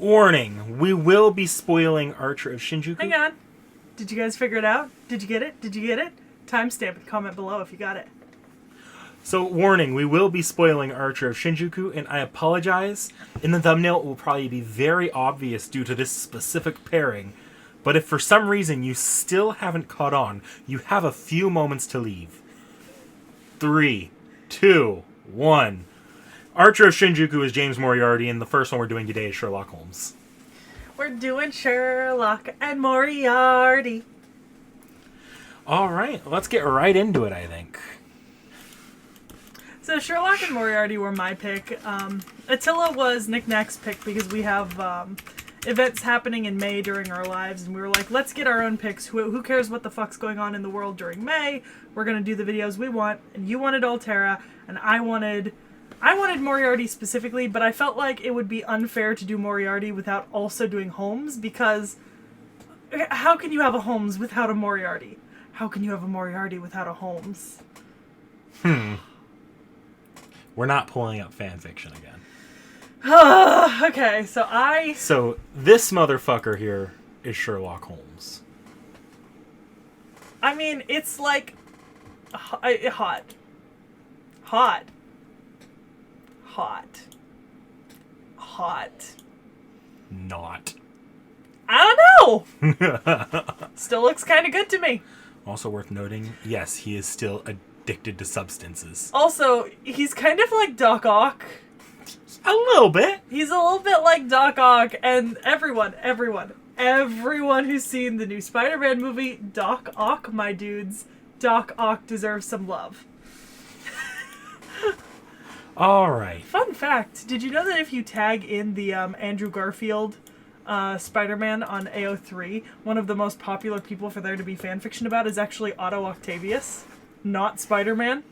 Warning, we will be spoiling Archer of Shinjuku. Hang on. Did you guys figure it out? Did you get it? Did you get it? Timestamp and comment below if you got it. So, warning, we will be spoiling Archer of Shinjuku, and I apologize. In the thumbnail, it will probably be very obvious due to this specific pairing. But if for some reason you still haven't caught on, you have a few moments to leave. 3, 2, 1. Archer of Shinjuku is James Moriarty, and the first one we're doing today is Sherlock Holmes. We're doing Sherlock and Moriarty. Alright, let's get right into it, I think. So Sherlock and Moriarty were my pick. Attila was Nick Knack's pick because we have events happening in May during our lives, and we were like, let's get our own picks. Who cares what the fuck's going on in the world during May? We're going to do the videos we want, and you wanted Altera, and I wanted Moriarty specifically, but I felt like it would be unfair to do Moriarty without also doing Holmes, because how can you have a Holmes without a Moriarty? How can you have a Moriarty without a Holmes? We're not pulling up fan fiction again. Okay, So, this motherfucker here is Sherlock Holmes. I mean, it's like... hot. Hot. Hot. Hot. Not. I don't know! Still looks kind of good to me. Also worth noting, yes, he is still addicted to substances. Also, he's kind of like Doc Ock. A little bit. He's a little bit like Doc Ock, and everyone who's seen the new Spider-Man movie, Doc Ock, my dudes, Doc Ock deserves some love. Alright. Fun fact, did you know that if you tag in the Andrew Garfield Spider-Man on AO3, one of the most popular people for there to be fanfiction about is actually Otto Octavius, not Spider-Man?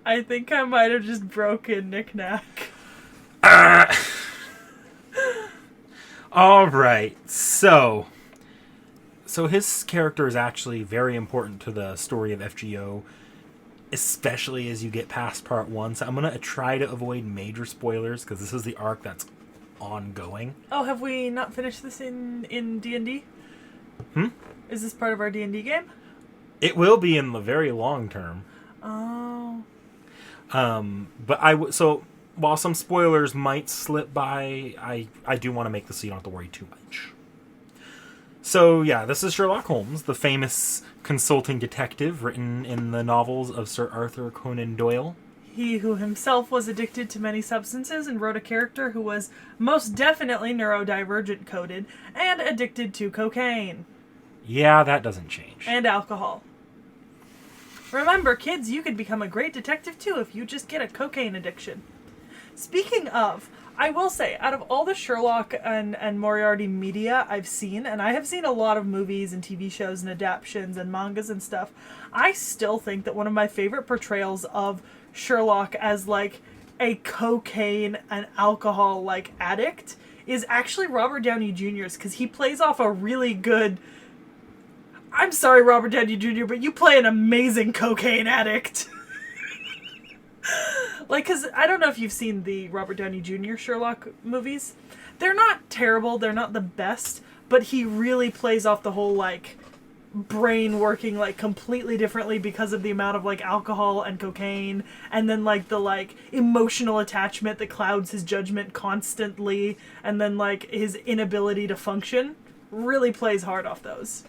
I think I might have just broken Nick Knack. Alright, so his character is actually very important to the story of FGO, especially as you get past part 1. So I'm going to try to avoid major spoilers, because this is the arc that's ongoing. Oh, have we not finished this in D&D? Is this part of our D&D game? It will be in the very long term. Oh. But so while some spoilers might slip by, I do want to make this so you don't have to worry too much. So yeah, this is Sherlock Holmes, the famous consulting detective written in the novels of Sir Arthur Conan Doyle. He who himself was addicted to many substances and wrote a character who was most definitely neurodivergent coded and addicted to cocaine. Yeah, that doesn't change. And alcohol. Remember, kids, you could become a great detective too if you just get a cocaine addiction. Speaking of, I will say, out of all the Sherlock and Moriarty media I've seen, and I have seen a lot of movies and TV shows and adaptations and mangas and stuff, I still think that one of my favorite portrayals of Sherlock as like a cocaine and alcohol like addict is actually Robert Downey Jr.'s, because he plays off a really good... I'm sorry, Robert Downey Jr., but you play an amazing cocaine addict. Like, because I don't know if you've seen the Robert Downey Jr. Sherlock movies. They're not terrible, they're not the best, but he really plays off the whole, like, brain working, like, completely differently because of the amount of, like, alcohol and cocaine, and then, like, the, like, emotional attachment that clouds his judgment constantly, and then, like, his inability to function. Really plays hard off those.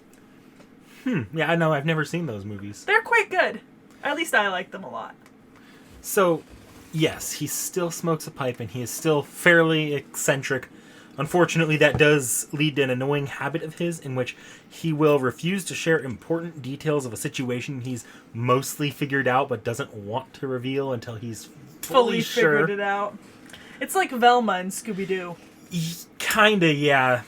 Yeah, I know. I've never seen those movies. They're quite good. At least I like them a lot. So, yes, he still smokes a pipe and he is still fairly eccentric. Unfortunately, that does lead to an annoying habit of his in which he will refuse to share important details of a situation he's mostly figured out but doesn't want to reveal until he's fully sure. Figured it out. It's like Velma and Scooby-Doo. Kinda, yeah.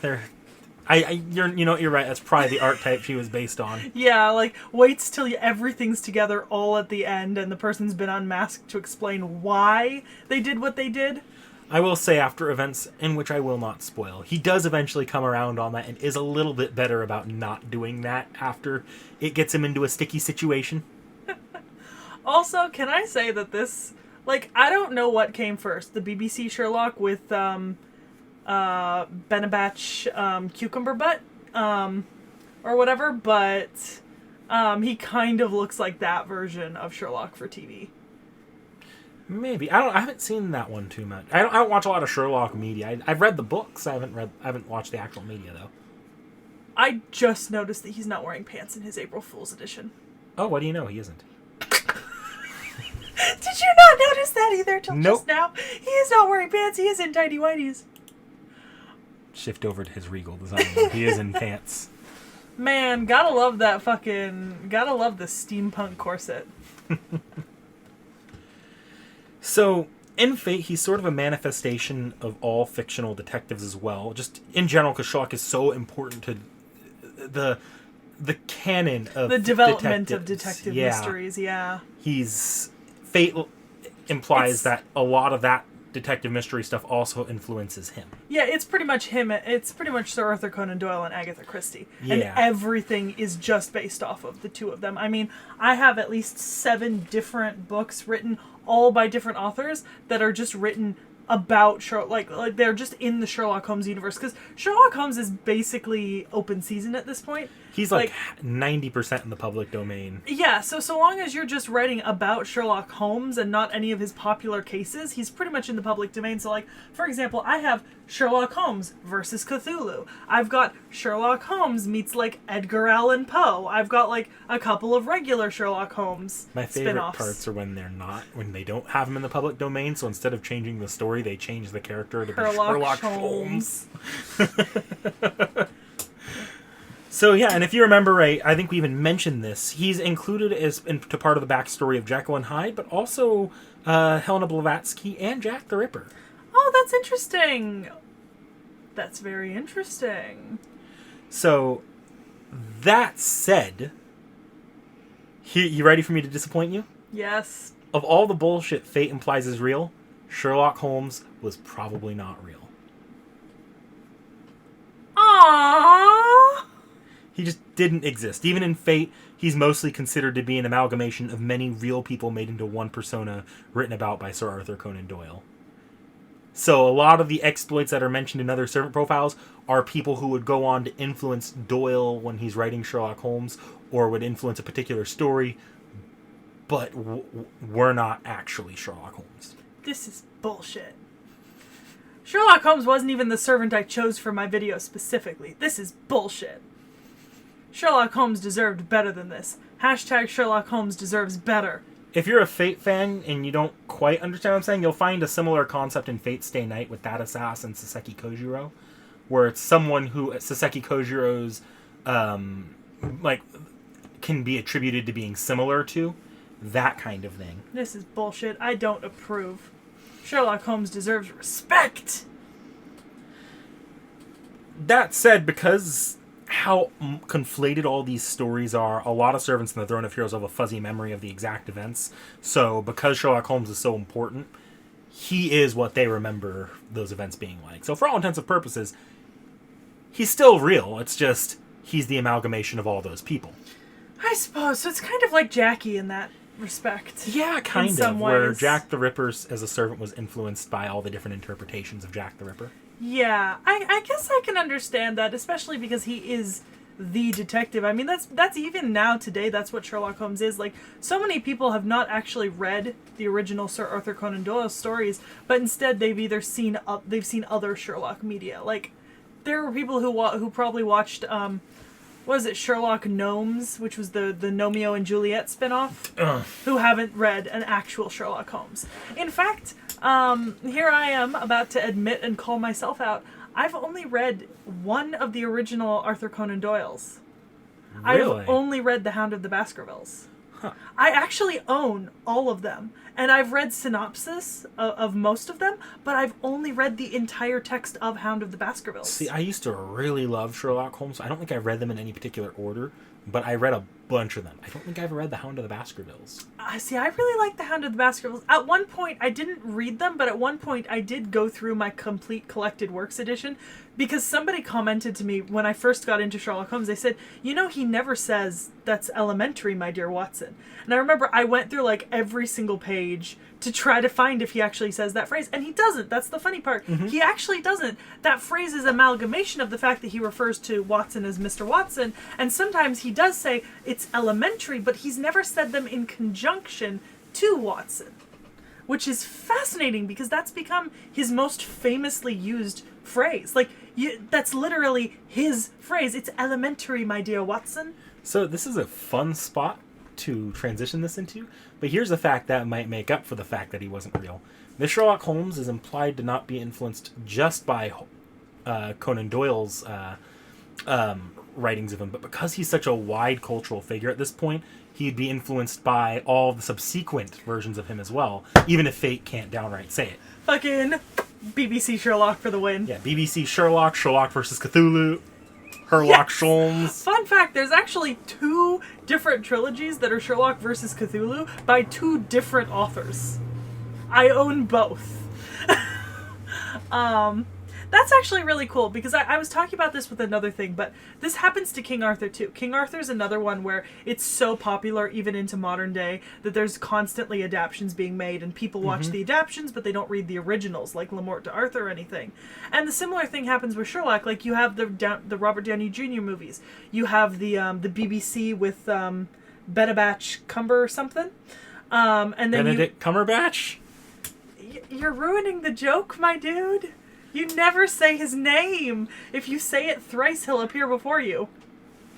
You're right. That's probably the archetype she was based on. Yeah, like, waits till everything's together all at the end and the person's been unmasked to explain why they did what they did. I will say, after events in which I will not spoil, he does eventually come around on that and is a little bit better about not doing that after it gets him into a sticky situation. Also, can I say that this... Like, I don't know what came first. The BBC Sherlock with Benabach cucumber butt, or whatever, but he kind of looks like that version of Sherlock for TV. Maybe. I haven't seen that one too much. I don't watch a lot of Sherlock media. I've read the books. I haven't watched the actual media though. I just noticed that he's not wearing pants in his April Fool's edition. Oh, what do you know? He isn't. Did you not notice that either till Nope. just now? He is not wearing pants. He is in tidy whities. Shift over to his regal design. He is in pants. Man, gotta love the steampunk corset. So, in Fate, he's sort of a manifestation of all fictional detectives as well. Just in general, because Sherlock is so important to the canon of the development of detectives. detective mysteries. Yeah, Fate implies that a lot of that detective mystery stuff also influences him. Yeah, it's pretty much him. It's pretty much Sir Arthur Conan Doyle and Agatha Christie. Yeah. And everything is just based off of the two of them. I mean, I have at least 7 different books written, all by different authors, that are just written about Sherlock. Like they're just in the Sherlock Holmes universe. Because Sherlock Holmes is basically open season at this point. He's like 90% in the public domain. Yeah, so long as you're just writing about Sherlock Holmes and not any of his popular cases, he's pretty much in the public domain. So, like, for example, I have Sherlock Holmes versus Cthulhu. I've got Sherlock Holmes meets, like, Edgar Allan Poe. I've got, like, a couple of regular Sherlock Holmes My favorite spin-offs. parts are when they don't have him in the public domain, so instead of changing the story, they change the character to be Sherlock Holmes. So yeah, and if you remember right, I think we even mentioned this. He's included to part of the backstory of Jekyll and Hyde, but also Helena Blavatsky and Jack the Ripper. Oh, that's interesting. That's very interesting. So, that said, you ready for me to disappoint you? Yes. Of all the bullshit Fate implies is real, Sherlock Holmes was probably not real. Aww. He just didn't exist. Even in Fate, he's mostly considered to be an amalgamation of many real people made into one persona written about by Sir Arthur Conan Doyle. So a lot of the exploits that are mentioned in other servant profiles are people who would go on to influence Doyle when he's writing Sherlock Holmes, or would influence a particular story, but were not actually Sherlock Holmes. This is bullshit. Sherlock Holmes wasn't even the servant I chose for my video specifically. This is bullshit. Sherlock Holmes deserved better than this. Hashtag Sherlock Holmes deserves better. If you're a Fate fan and you don't quite understand what I'm saying, you'll find a similar concept in Fate Stay Night with that assassin, Sekhie Kojiro, where it's someone who Sekhie Kojiro's can be attributed to being similar to, that kind of thing. This is bullshit. I don't approve. Sherlock Holmes deserves respect. That said, because how conflated all these stories are, a lot of servants in the Throne of Heroes have a fuzzy memory of the exact events. So because Sherlock Holmes is so important, he is what they remember those events being like. So for all intents and purposes, he's still real. It's just he's the amalgamation of all those people. I suppose. So it's kind of like Jackie in that respect. Yeah, kind in of. some Where ways. Jack the Ripper as a servant was influenced by all the different interpretations of Jack the Ripper. Yeah, I guess I can understand that, especially because he is the detective. I mean, that's even now today, that's what Sherlock Holmes is. Like, so many people have not actually read the original Sir Arthur Conan Doyle stories, but instead they've either seen other Sherlock media. Like, there were people who probably watched Sherlock Gnomes, which was the Romeo and Juliet spinoff, who haven't read an actual Sherlock Holmes. In fact, here I am about to admit and call myself out. I've only read one of the original Arthur Conan Doyles. Really? I've only read The Hound of the Baskervilles. Huh. I actually own all of them. And I've read synopsis of most of them, but I've only read the entire text of Hound of the Baskervilles. See, I used to really love Sherlock Holmes. I don't think I read them in any particular order, but I read a bunch of them. I don't think I've read The Hound of the Baskervilles. See, I really like The Hound of the Baskervilles. At one point, I didn't read them, but at one point, I did go through my complete collected works edition because somebody commented to me when I first got into Sherlock Holmes. They said, "You know, he never says that's elementary, my dear Watson." And I remember I went through like every single page to try to find if he actually says that phrase, and he doesn't. That's the funny part. He actually doesn't. That phrase is amalgamation of the fact that he refers to Watson as Mr. Watson, and sometimes he does say it's elementary, but he's never said them in conjunction to Watson, which is fascinating because that's become his most famously used phrase. Like, that's literally his phrase. It's elementary, my dear Watson. So this is a fun spot to transition this into, but here's a fact that might make up for the fact that he wasn't real. This Sherlock Holmes is implied to not be influenced just by Conan Doyle's writings of him, but because he's such a wide cultural figure at this point, he'd be influenced by all the subsequent versions of him as well, even if fate can't downright say it. Fucking BBC Sherlock for the win. Yeah, BBC Sherlock, Sherlock versus Cthulhu, Sherlock Holmes. Fun fact, there's actually 2 different trilogies that are Sherlock versus Cthulhu by 2 different authors. I own both. That's actually really cool because I was talking about this with another thing, but this happens to King Arthur too. King Arthur's another one where it's so popular even into modern day that there's constantly adaptions being made and people watch the adaptions but they don't read the originals like Le Morte d'Arthur or anything. And the similar thing happens with Sherlock. Like you have the Robert Downey Jr. movies. You have the BBC with Benedict Cumber or something. And then Benedict Cumberbatch? You're ruining the joke, my dude. You never say his name. If you say it thrice, he'll appear before you.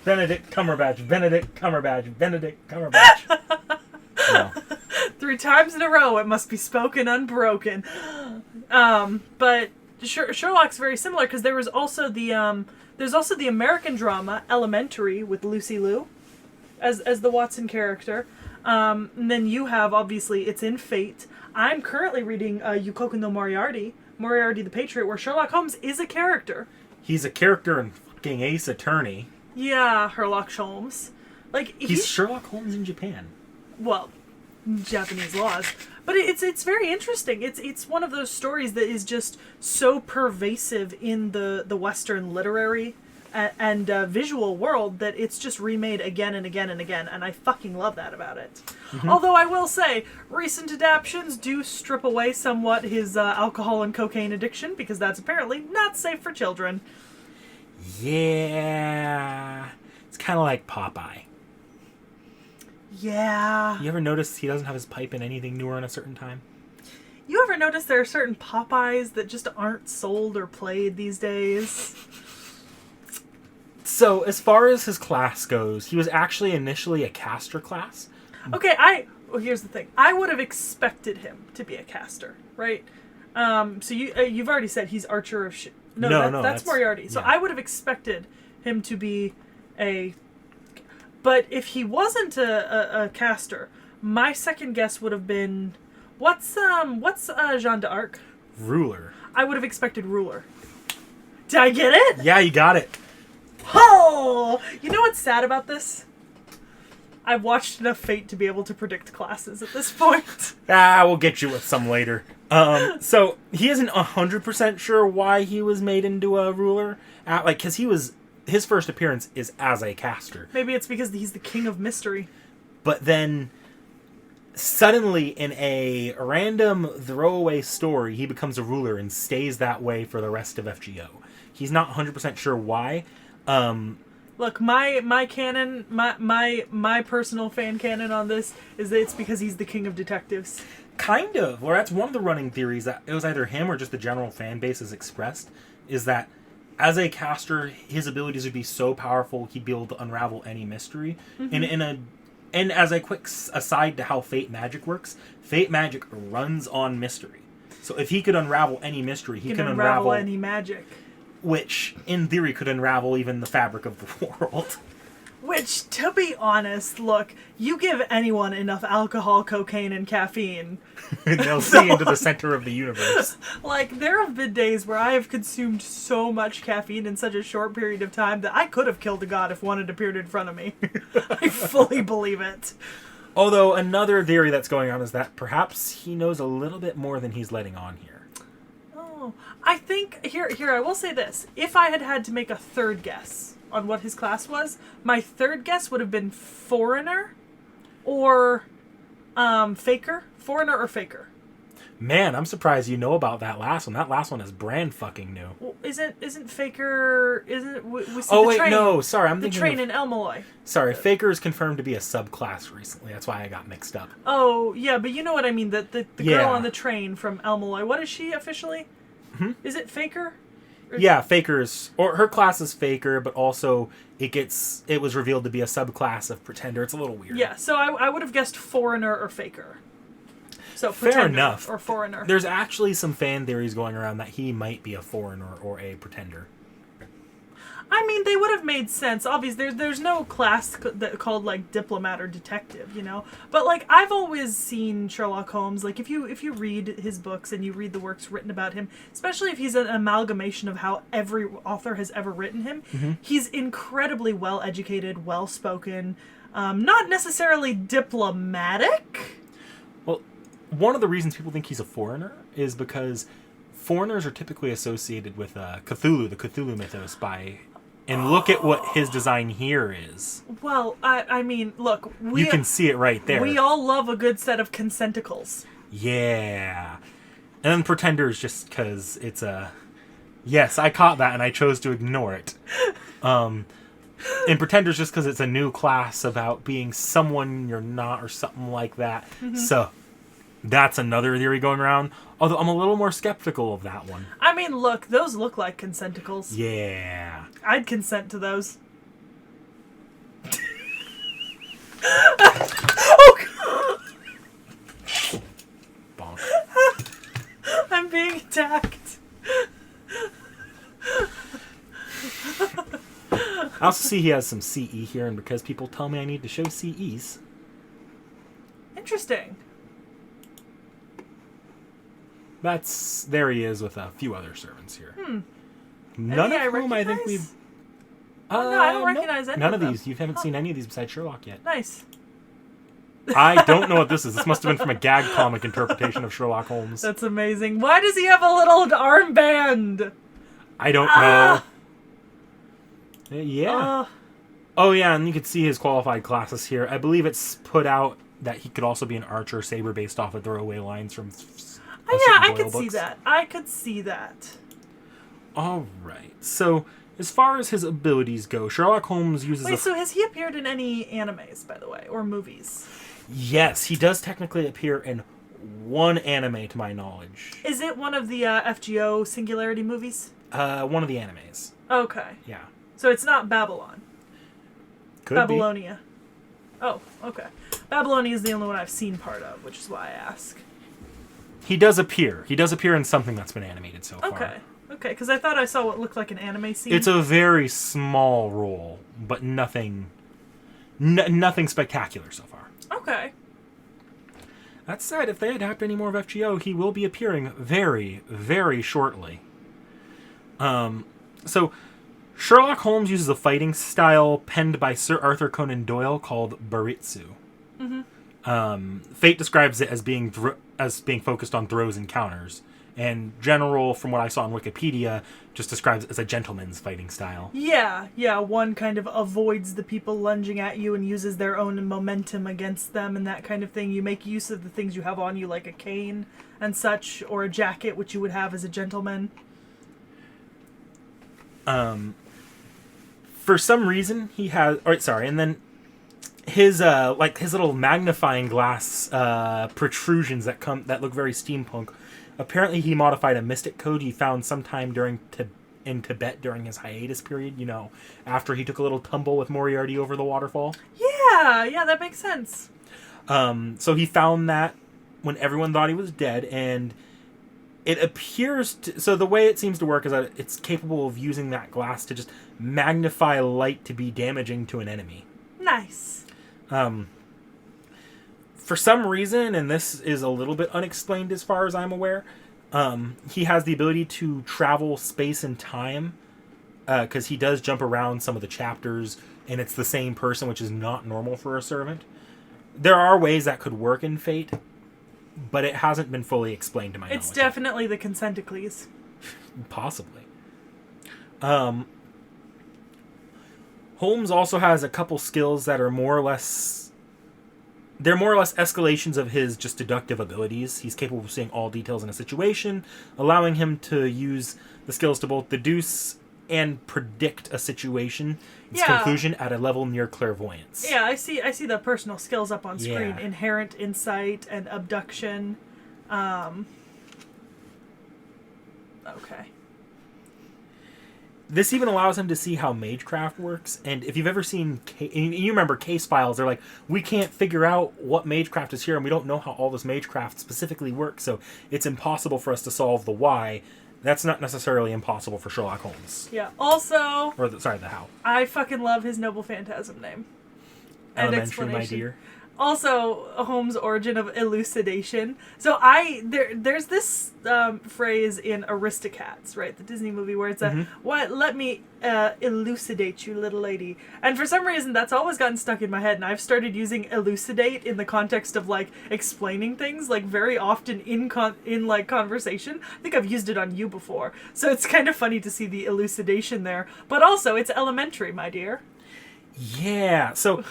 Benedict Cumberbatch, Benedict Cumberbatch, Benedict Cumberbatch. No. 3 times in a row, it must be spoken unbroken. But Sherlock's very similar because there was also the American drama Elementary with Lucy Liu as the Watson character. And then you have, obviously, it's in Fate. I'm currently reading Yukoku no Moriarty the Patriot, where Sherlock Holmes is a character. He's a character in fucking Ace Attorney. Yeah, Sherlock Holmes. Like he's Sherlock Holmes in Japan. Well, Japanese laws. But it's very interesting. It's one of those stories that is just so pervasive in the Western literary and visual world that it's just remade again and again and again, and I fucking love that about it. Although I will say, recent adaptions do strip away somewhat his alcohol and cocaine addiction, because that's apparently not safe for children. Yeah. It's kind of like Popeye. Yeah. You ever notice he doesn't have his pipe in anything newer in a certain time? You ever notice there are certain Popeyes that just aren't sold or played these days? So, as far as his class goes, he was actually initially a caster class. Okay, well, here's the thing. I would have expected him to be a caster, right? So you've already said he's Archer of... that's Moriarty. So yeah. I would have expected him to be a... But if he wasn't a caster, my second guess would have been... What's Jeanne d'Arc? Ruler. I would have expected Ruler. Did I get it? Yeah, you got it. Oh! You know what's sad about this? I've watched enough Fate to be able to predict classes at this point. We'll get you with some later. So, he isn't 100% sure why he was made into a ruler. Because his first appearance is as a caster. Maybe it's because he's the king of mystery. But then, suddenly, in a random throwaway story, he becomes a ruler and stays that way for the rest of FGO. He's not 100% sure why. Look, my canon, my personal fan canon on this is that it's because he's the king of detectives. Kind of. Or that's one of the running theories that it was either him or just the general fan base has expressed, is that as a caster, his abilities would be so powerful he'd be able to unravel any mystery. Mm-hmm. And as a quick aside to how Fate magic works, Fate magic runs on mystery. So if he could unravel any mystery, he can unravel any magic. Which, in theory, could unravel even the fabric of the world. Which, to be honest, look, you give anyone enough alcohol, cocaine, and caffeine. They'll see into the center of the universe. Like, there have been days where I have consumed so much caffeine in such a short period of time that I could have killed a god if one had appeared in front of me. I fully believe it. Although, another theory that's going on is that perhaps he knows a little bit more than he's letting on here. Oh, I think, here, I will say this. If I had had to make a third guess on what his class was, my third guess would have been foreigner or faker. Foreigner or faker. Man, I'm surprised you know about that last one. That last one is brand fucking new. Well, isn't faker? We see Oh the wait, train, no, sorry, I'm the thinking train of, in Elmaloy. Sorry, faker is confirmed to be a subclass recently. That's why I got mixed up. Oh yeah, but you know what I mean. The Yeah. girl on the train from Elmaloy. What is she officially? Hmm? Is it faker? Yeah, fakers, or her class is faker, but also it was revealed to be a subclass of pretender. It's a little weird. Yeah, so I would have guessed foreigner or faker. So Fair pretender enough. or foreigner. There's actually some fan theories going around that he might be a foreigner or a pretender. I mean, they would have made sense. Obviously, there's no class called like diplomat or detective, you know. But like I've always seen Sherlock Holmes. Like if you read his books and you read the works written about him, especially if he's an amalgamation of how every author has ever written him, he's incredibly well educated, well spoken, not necessarily diplomatic. Well, one of the reasons people think he's a foreigner is because foreigners are typically associated with Cthulhu, the Cthulhu mythos, and look at what his design here is. Well, I mean, look, You can see it right there. we all love a good set of concenticles. Yeah. And then pretenders just because it's a... Yes, I caught that and I chose to ignore it. And pretenders just because it's a new class about being someone you're not or something like that. Mm-hmm. So, that's another theory going around. Although I'm a little more skeptical of that one. I mean, look, those look like concenticles. Yeah. I'd consent to those. Bonk. I'm being attacked. I also see he has some CE here, and because people tell me I need to show CEs. Interesting. There he is with a few other servants here. Any None of I whom I think recognize? we've... Oh, no, I don't recognize any None of of them. these. You haven't seen any of these besides Sherlock yet. Nice. I don't know what this is. This must have been from a gag comic interpretation of Sherlock Holmes. That's amazing. Why does he have a little armband? I don't know. Yeah. Oh, yeah, and you can see his qualified classes here. I believe it's put out that he could also be an archer saber based off of throwaway lines from... Yeah, I could books. see that. I could see that. All right. So, as far as his abilities go, Sherlock Holmes uses... Wait, so has he appeared in any animes, by the way, or movies? Yes, he does technically appear in one anime, to my knowledge. Is it one of the FGO Singularity movies? One of the animes. Okay. Yeah. So it's not Babylon. Could Babylonia. Oh, okay. Babylonia is the only one I've seen part of, which is why I ask. He does appear. He does appear in something that's been animated so far. Okay. Okay, because I thought I saw what looked like an anime scene. It's a very small role, but nothing spectacular so far. Okay. That said, if they adapt any more of FGO, he will be appearing very, very shortly. So, Sherlock Holmes uses a fighting style penned by Sir Arthur Conan Doyle called Baritsu. Fate describes it as being focused on throws and counters. And general, from what I saw on Wikipedia, just describes it as a gentleman's fighting style. Yeah, one kind of avoids the people lunging at you and uses their own momentum against them and that kind of thing. You make use of the things you have on you, like a cane and such, or a jacket, which you would have as a gentleman. For some reason, he has... and then his little magnifying glass protrusions that look very steampunk. Apparently, he modified a mystic code he found sometime in Tibet during his hiatus period. You know, after he took a little tumble with Moriarty over the waterfall. Yeah, that makes sense. So he found that when everyone thought he was dead, and it appears so the way it seems to work is that it's capable of using that glass to just magnify light to be damaging to an enemy. Nice. For some reason, and this is a little bit unexplained as far as I'm aware, he has the ability to travel space and time, because he does jump around some of the chapters, and it's the same person, which is not normal for a servant. There are ways that could work in Fate, but it hasn't been fully explained to my knowledge. It's definitely the Consenticles. Possibly. Holmes also has a couple skills that are more or less... They're more or less escalations of his just deductive abilities. He's capable of seeing all details in a situation, allowing him to use the skills to both deduce and predict a situation, its conclusion, at a level near clairvoyance. Yeah, I see the personal skills up on screen. Yeah. Inherent insight and abduction. Okay. This even allows him to see how magecraft works, and if you've ever seen... you remember case files, they're like, we can't figure out what magecraft is here, and we don't know how all this magecraft specifically works, so it's impossible for us to solve the why. That's not necessarily impossible for Sherlock Holmes. Yeah, also... the how. I fucking love his noble phantasm name. And Elementary, my explanation. dear. Also, Holmes' origin of elucidation. So there's this phrase in Aristocats, right? The Disney movie where it's "What? Let me elucidate you, little lady." And for some reason, that's always gotten stuck in my head, and I've started using elucidate in the context of like explaining things, like very often in conversation. I think I've used it on you before, so it's kind of funny to see the elucidation there. But also, it's elementary, my dear. Yeah. So.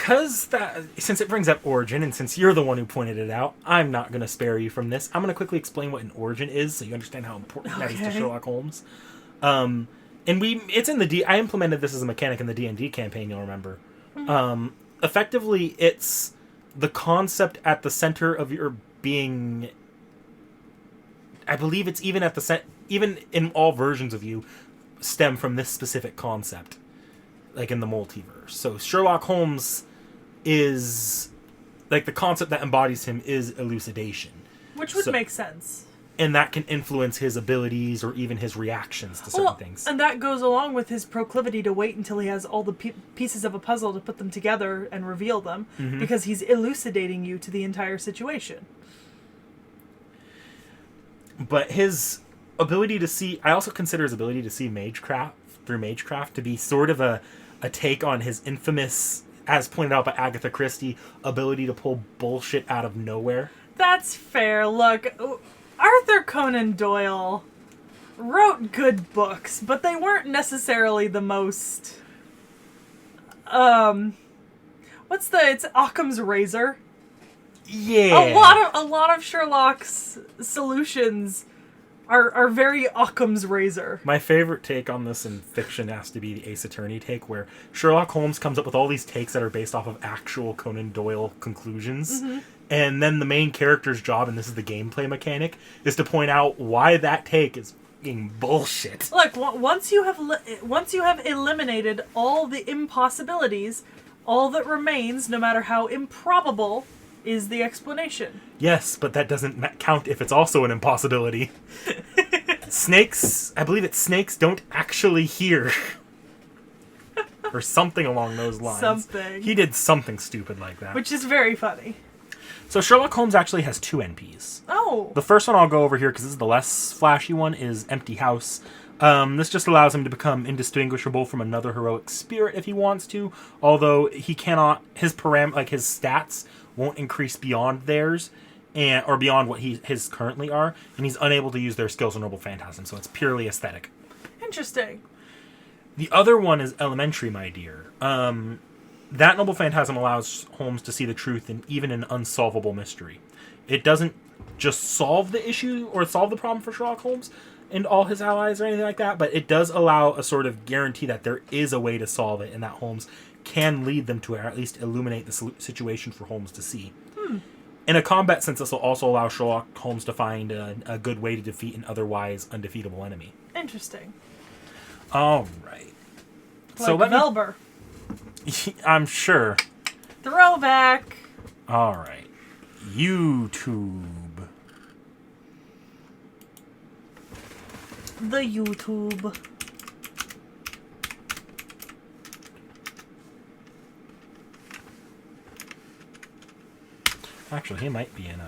Since it brings up origin, and since you're the one who pointed it out, I'm not going to spare you from this. I'm going to quickly explain what an origin is, so you understand how important that is to Sherlock Holmes. And it's in the I implemented this as a mechanic in the D&D campaign. You'll remember. Effectively, it's the concept at the center of your being. I believe it's even at the even in all versions of you, stem from this specific concept, like in the multiverse. So Sherlock Holmes is like the concept that embodies him is elucidation, which would make sense, and that can influence his abilities or even his reactions to certain things. And that goes along with his proclivity to wait until he has all the pieces of a puzzle to put them together and reveal them, because he's elucidating you to the entire situation. But his ability to see, I also consider his ability to see magecraft to be sort of a take on his infamous, as pointed out by Agatha Christie, ability to pull bullshit out of nowhere. That's fair. Look, Arthur Conan Doyle wrote good books, but they weren't necessarily the most... it's Occam's razor. Yeah. A lot of Sherlock's solutions are very Occam's razor. My favorite take on this in fiction has to be the Ace Attorney take, where Sherlock Holmes comes up with all these takes that are based off of actual Conan Doyle conclusions, and then the main character's job, and this is the gameplay mechanic, is to point out why that take is fucking bullshit. Look, once you have eliminated all the impossibilities, all that remains, no matter how improbable, is the explanation. Yes, but that doesn't count if it's also an impossibility. I believe snakes don't actually hear. Or something along those lines. Something. He did something stupid like that. Which is very funny. So Sherlock Holmes actually has 2 NPs. Oh. The first one I'll go over here, because this is the less flashy one, is Empty House. This just allows him to become indistinguishable from another heroic spirit if he wants to, although he cannot, his stats won't increase beyond theirs, or beyond what his currently are, and he's unable to use their skills or noble phantasm, so it's purely aesthetic. Interesting. The other one is Elementary, my dear. That noble phantasm allows Holmes to see the truth in even an unsolvable mystery. It doesn't just solve the issue or solve the problem for Sherlock Holmes and all his allies or anything like that, but it does allow a sort of guarantee that there is a way to solve it, and that Holmes can lead them to, or at least illuminate the situation for Holmes to see. In a combat sense, this will also allow Sherlock Holmes to find a good way to defeat an otherwise undefeatable enemy. Interesting. All right. Like So Velber. I'm sure. Throwback. All right. YouTube. The YouTube. Actually, he might be in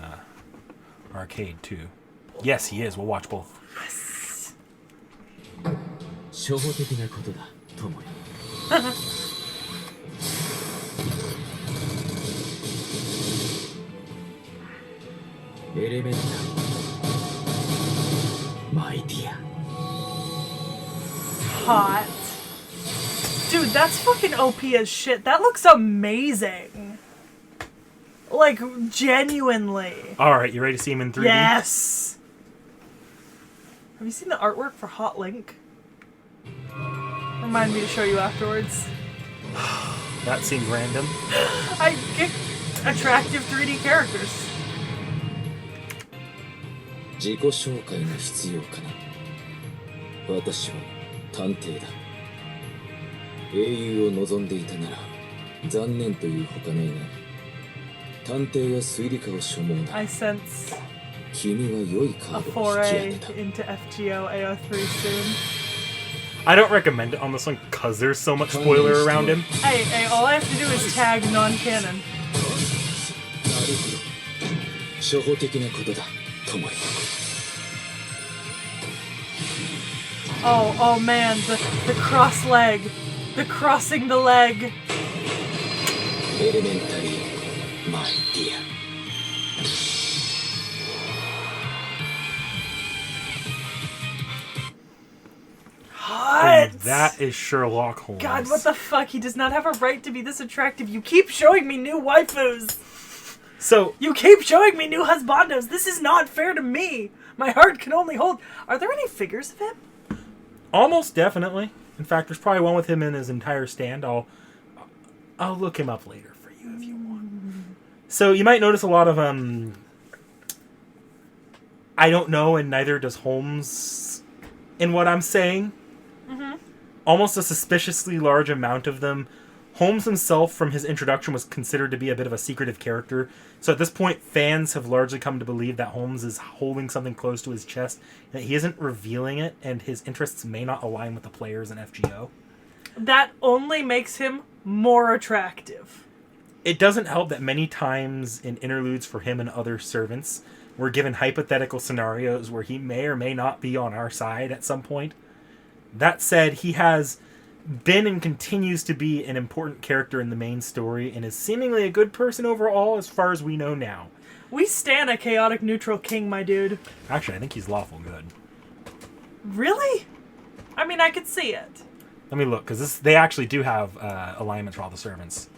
arcade too. Yes, he is. We'll watch both. 初歩的なことだ、友よ。エレメンタル、マイディア。 Hot. Dude, that's fucking OP as shit. That looks amazing. Like, genuinely. Alright, you ready to see him in 3D? Yes! Have you seen the artwork for Hot Link? Remind me to show you afterwards. That seemed random. I get attractive 3D characters. 自己紹介が必要かな。私は探偵だ。英雄を望んでいたなら残念というほかないが、探偵や推理家を所望だ。 I sense 君は良いカ a ードを引き当 foray てた。 into FGO AO3 soon. I don't recommend it on this one because there's so much spoiler around him. Hey, all I have to do is tag non-canon. なるほど。初歩的なことだ、友よ。 Oh man, the cross leg. The crossing the leg. エレメンタリー、マイディア。 Hot! That is Sherlock Holmes. God, what the fuck? He does not have a right to be this attractive. You keep showing me new waifus. So, You keep showing me new husbandos. This is not fair to me. My heart can only hold. Are there any figures of him? almost definitely. In fact, there's probably one with him in his entire stand. I'll look him up later for you if you want. So you might notice a lot of I don't know, and neither does Holmes in what I'm saying. Mm-hmm. Almost a suspiciously large amount of them. Holmes himself, from his introduction, was considered to be a bit of a secretive character. So at this point, fans have largely come to believe that Holmes is holding something close to his chest, that he isn't revealing it, and his interests may not align with the players in FGO. That only makes him more attractive. It doesn't help that many times in interludes for him and other servants, we're given hypothetical scenarios where he may or may not be on our side at some point. That said, he has been and continues to be an important character in the main story and is seemingly a good person overall as far as we know now. We stan a chaotic neutral king, my dude. Actually, I think he's lawful good. Really? I mean, I could see it. Let me look, because they actually do have alignments for all the servants.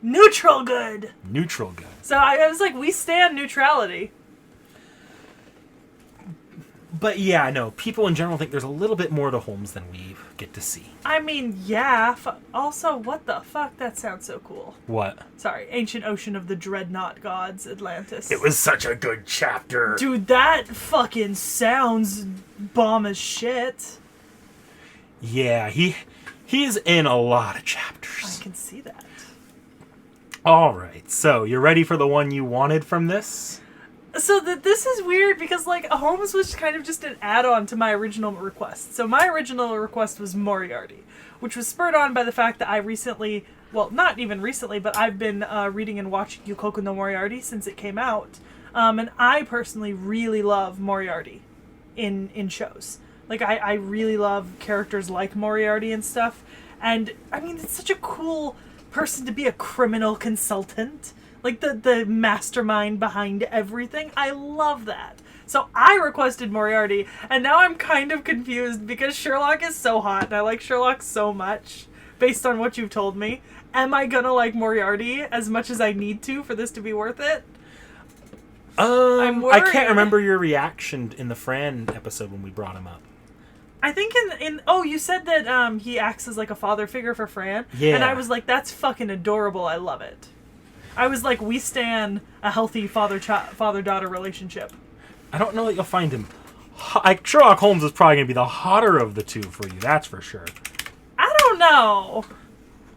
Neutral good. Neutral good. So I was like, we stand neutrality. But yeah, no, people in general think there's a little bit more to Holmes than we get to see. I mean, yeah. Also, what the fuck? That sounds so cool. What? Sorry, Ancient Ocean of the Dreadnought Gods, Atlantis. It was such a good chapter. Dude, that fucking sounds bomb as shit. Yeah, he's in a lot of I chapters. can see that. Alright, so you're ready for the one you wanted from this? So this is weird because, like, Holmes was kind of just an add-on to my original request. So my original request was Moriarty, which was spurred on by the fact that I recently, well, not even recently, but I've been reading and watching Yukoku no Moriarty since it came out. And I personally really love Moriarty in shows. Like, I really love characters like Moriarty and stuff. And, I mean, it's such a cool person to be a criminal consultant. Like, the mastermind behind everything. I love that. So I requested Moriarty, and now I'm kind of confused because Sherlock is so hot, and I like Sherlock so much, based on what you've told me. Am I gonna like Moriarty as much as I need to for this to be worth it? I'm worried. I can't remember your reaction in the Fran episode when we brought him up. I think oh, you said that he acts as like a father figure for Fran. Yeah. And I was like, that's fucking adorable. I love it. I was like, we stan a healthy father-daughter relationship. I don't know that you'll find him. Sherlock Holmes is probably going to be the hotter of the two for you, that's for sure. I don't know.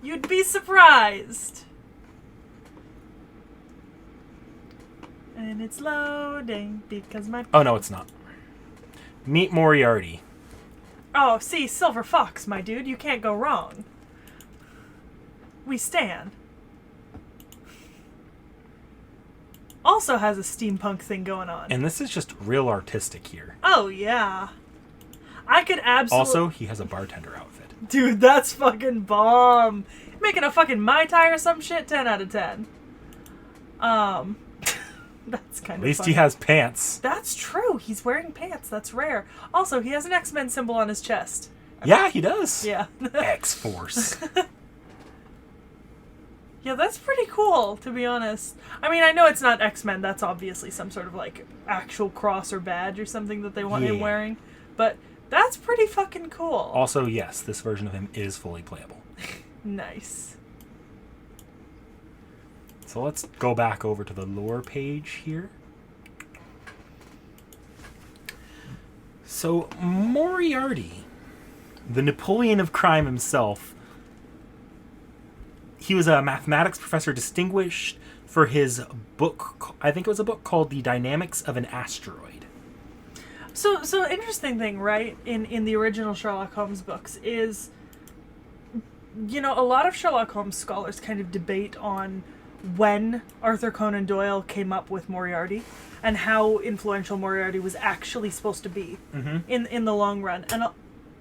You'd be surprised. And it's loading because my... Oh, no, it's not. Meet Moriarty. Oh, see, Silver Fox, my dude. You can't go wrong. We stan. also has a steampunk thing going on. And this is just real artistic here. Oh, yeah. I could absolutely... Also, he has a bartender outfit. Dude, that's fucking bomb. Making a fucking Mai Tai or some shit, 10 out of 10. That's kind of At least funny. he has pants. That's true. He's wearing pants. That's rare. Also, he has an X-Men symbol on his chest. Yeah, he does. Yeah. X-Force. Yeah, that's pretty cool, to be honest. I mean, I know it's not X-Men. That's obviously some sort of, like, actual cross or badge or something that they want him wearing. But that's pretty fucking cool. Also, yes, this version of him is fully playable. Nice. So let's go back over to the lore page here. So, Moriarty, the Napoleon of crime himself, he was a mathematics professor distinguished for his book, I think it was a book called The Dynamics of an Asteroid. So interesting thing, right, in the original Sherlock Holmes books is, you know, a lot of Sherlock Holmes scholars kind of debate on when Arthur Conan Doyle came up with Moriarty and how influential Moriarty was actually supposed to be in the long run. And,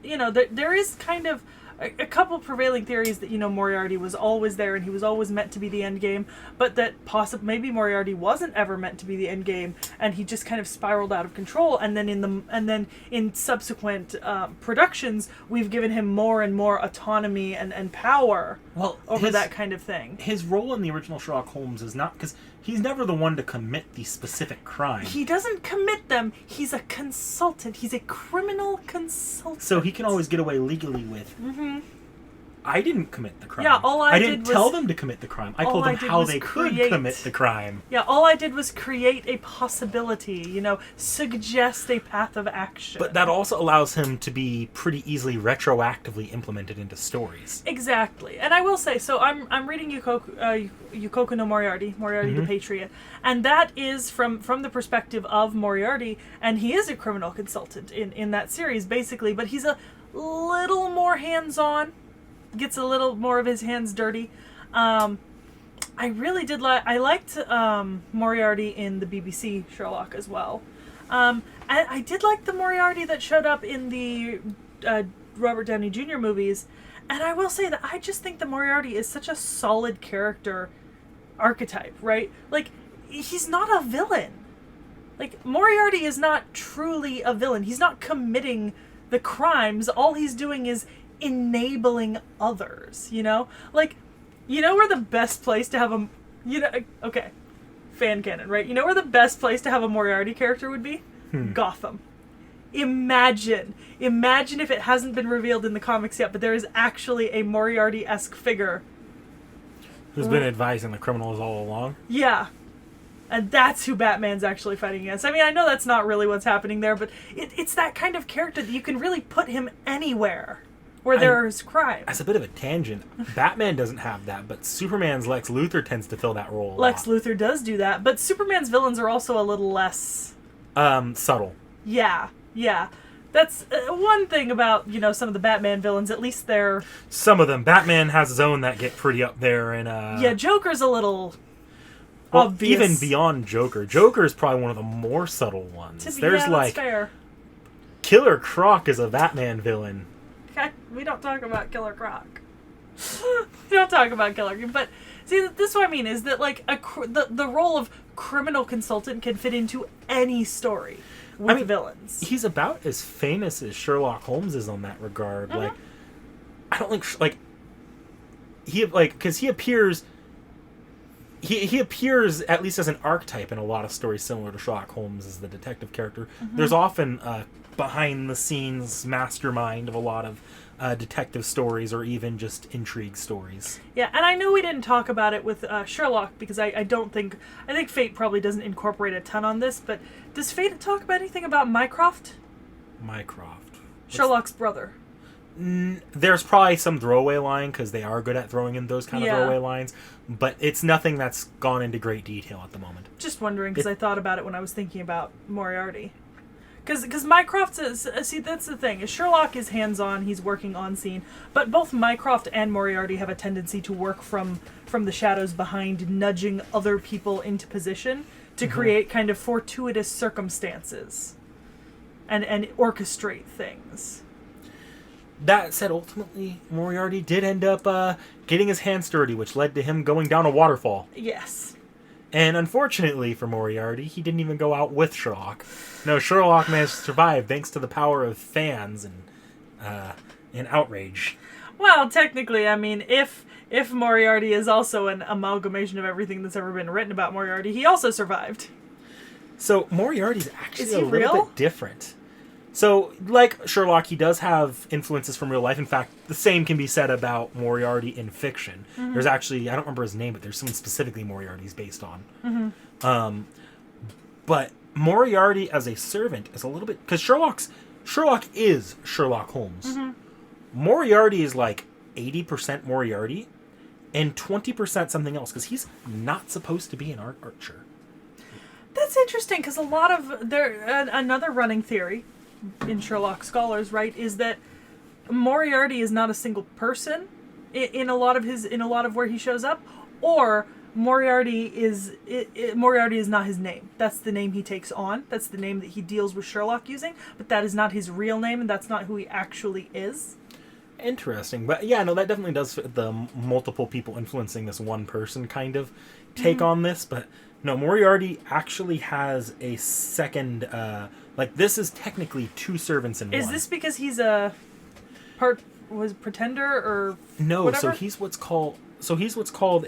you know, there is kind of a couple prevailing theories that, you know, Moriarty was always there and he was always meant to be the end game, but that maybe Moriarty wasn't ever meant to be the end game and he just kind of spiraled out of control. And then in subsequent productions, we've given him more and more autonomy and power over that kind of thing. His role in the original Sherlock Holmes is not because he's never the one to commit the specific crime. He doesn't commit them. He's a consultant. He's a criminal consultant. So he can always get away legally with, I didn't commit the crime. Yeah, I didn't tell them to commit the crime. I told them how they could commit the crime. Yeah, all I did was create a possibility, you know, suggest a path of action. But that also allows him to be pretty easily retroactively implemented into stories. Exactly. And I will say, so I'm reading Yukoku no Moriarty, the Patriot, and that is from the perspective of Moriarty, and he is a criminal consultant in that series, basically, but he's a little more hands-on, gets a little more of his hands dirty. I really did I liked Moriarty in the BBC Sherlock as well. And I did like the Moriarty that showed up in the Robert Downey Jr. movies. And I will say that I just think the Moriarty is such a solid character archetype, right? Like, he's not a villain. Like, Moriarty is not truly a villain. He's not committing the crimes. All he's doing is enabling others, you know? Like, you know where the best place to have okay, fan canon, right? You know where the best place to have a Moriarty character would be? Gotham. Imagine if it hasn't been revealed in the comics yet, but there is actually a Moriarty-esque figure who's been advising the criminals all along. Yeah. And that's who Batman's actually fighting against. I mean, I know that's not really what's happening there, but it's that kind of character that you can really put him anywhere where there is crime. As a bit of a tangent, Batman doesn't have that, but Superman's Lex Luthor tends to fill that role a Lex lot. Luthor does do that, but Superman's villains are also a little less... subtle. Yeah. That's one thing about, you know, some of the Batman villains, at least they're... Some of them. Batman has his own that get pretty up there, and Yeah, Joker's a little... Well, obvious. even beyond Joker. Joker is probably one of the more subtle ones. There's that's fair. Killer Croc is a Batman villain. Okay, we don't talk about Killer Croc. We don't talk about Killer. But see, this is what I mean is that like the role of criminal consultant can fit into any story with villains. He's about as famous as Sherlock Holmes is on that regard. Like, I don't think because he appears. He appears at least as an archetype in a lot of stories similar to Sherlock Holmes as the detective character. There's often a behind-the-scenes mastermind of a lot of detective stories or even just intrigue stories. Yeah, and I know we didn't talk about it with Sherlock because I think Fate probably doesn't incorporate a ton on this, but does Fate talk about anything about Mycroft? Mycroft. Sherlock's brother. There's probably some throwaway line because they are good at throwing in those kind of throwaway lines, but it's nothing that's gone into great detail at the moment. Just wondering because I thought about it when I was thinking about Moriarty. Because Mycroft is... see, that's the thing. Sherlock is hands-on. He's working on scene. But both Mycroft and Moriarty have a tendency to work from the shadows behind, nudging other people into position to create kind of fortuitous circumstances and orchestrate things. That said, ultimately, Moriarty did end up getting his hands dirty, which led to him going down a waterfall. Yes. And unfortunately for Moriarty, he didn't even go out with Sherlock. No, Sherlock managed to survive thanks to the power of fans and outrage. Well, technically, I mean, if Moriarty is also an amalgamation of everything that's ever been written about Moriarty, he also survived. So Moriarty's actually Is he a little real? bit different. So, like Sherlock, he does have influences from real life. In fact, the same can be said about Moriarty in fiction. There's actually, I don't remember his name, but there's someone specifically Moriarty's based on. But Moriarty as a servant is a little bit... Because Sherlock is Sherlock Holmes. Moriarty is like 80% Moriarty and 20% something else, because he's not supposed to be an archer. That's interesting, because a lot of... another running theory in Sherlock scholars, right, is that Moriarty is not a single person in a lot of where he shows up, or Moriarty is not his name. That's the name he takes on. That's the name that he deals with Sherlock using, but that is not his real name, and that's not who he actually is. Interesting. But yeah, no, that definitely does fit the multiple people influencing this one person kind of take on this. But no, Moriarty actually has a second... this is technically two servants in one. Is this because he's a pretender or no? whatever? So he's what's called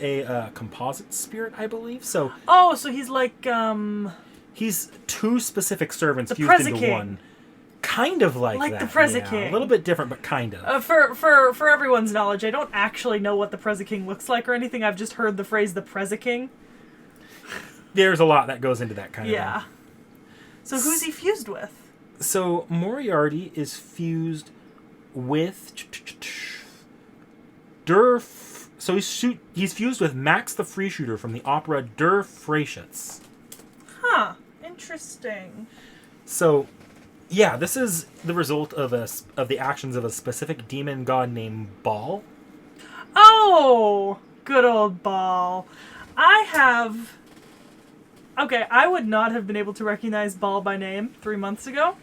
a composite spirit, I believe. So so he's like he's two specific servants the fused Prezi into King. one. Kind of like that. the Prezi yeah, King. A little bit different, but kind of. For everyone's knowledge, I don't actually know what the Prezi King looks like or anything. I've just heard the phrase the Prezi King. There's a lot that goes into that kind of Yeah. thing. So who's he fused with? So Moriarty is fused with So he's fused with Max the Freeshooter from the opera Der Freischütz. Huh. Interesting. So, yeah, this is the result of the actions of a specific demon god named Baal. Oh, good old Baal. I would not have been able to recognize Baal by name 3 months ago,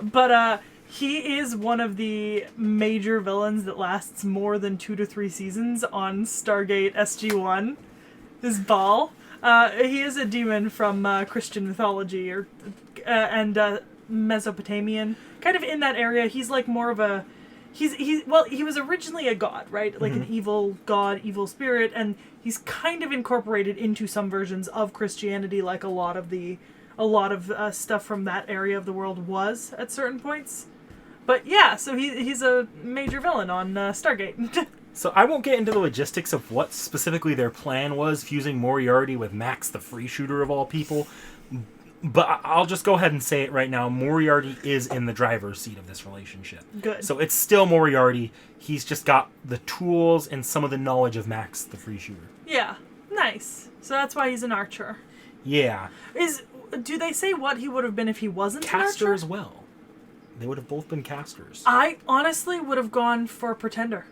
but he is one of the major villains that lasts more than 2 to 3 seasons on Stargate SG-1, is Baal. He is a demon from Christian mythology and Mesopotamian, kind of in that area. He's like more of a... He was originally a god, right? Like an evil god, evil spirit, and he's kind of incorporated into some versions of Christianity, like a lot of stuff from that area of the world was at certain points. But yeah, so he's a major villain on Stargate. So I won't get into the logistics of what specifically their plan was, fusing Moriarty with Max the Freeshooter of all people. But I'll just go ahead and say it right now. Moriarty is in the driver's seat of this relationship. Good. So it's still Moriarty. He's just got the tools and some of the knowledge of Max the Freeshooter. Yeah, nice. So that's why he's an archer. Yeah. Do they say what he would have been if he wasn't an Caster archer? as well. They would have both been casters. I honestly would have gone for Pretender.